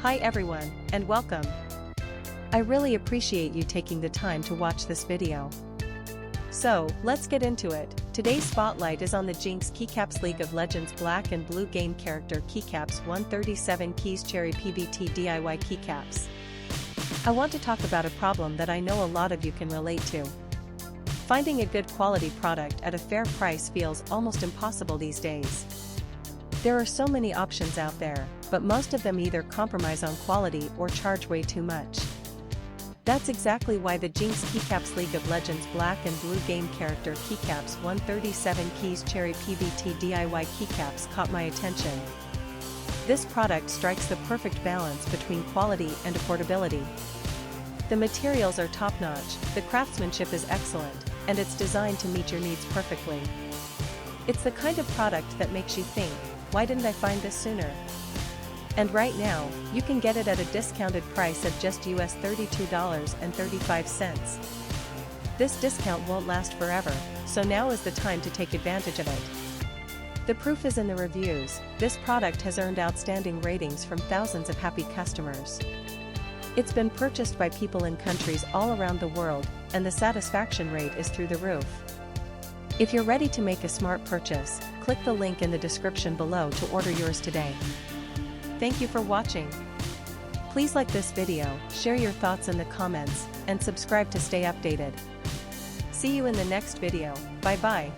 Hi everyone, and welcome. I really appreciate you taking the time to watch this video. So, let's get into it. Today's spotlight is on the Jinx Keycaps League of Legends Black and Blue game character Keycaps 137 Keys Cherry Pbt Diy Keycaps. I want to talk about a problem that I know a lot of you can relate to. Finding a good quality product at a fair price feels almost impossible these days. There are so many options out there, but most of them either compromise on quality or charge way too much. That's exactly why the Jinx Keycaps League of Legends Black and Blue game character Keycaps 137 Keys Cherry Pbt Diy Keycaps caught my attention. This product strikes the perfect balance between quality and affordability. The materials are top-notch, the craftsmanship is excellent, and it's designed to meet your needs perfectly. It's the kind of product that makes you think, why didn't I find this sooner? And right now, you can get it at a discounted price of just US $32.35. This discount won't last forever, so now is the time to take advantage of it. The proof is in the reviews. This product has earned outstanding ratings from thousands of happy customers. It's been purchased by people in countries all around the world, and the satisfaction rate is through the roof. If you're ready to make a smart purchase, click the link in the description below to order yours today. Thank you for watching. Please like this video, share your thoughts in the comments, and subscribe to stay updated. See you in the next video. Bye bye.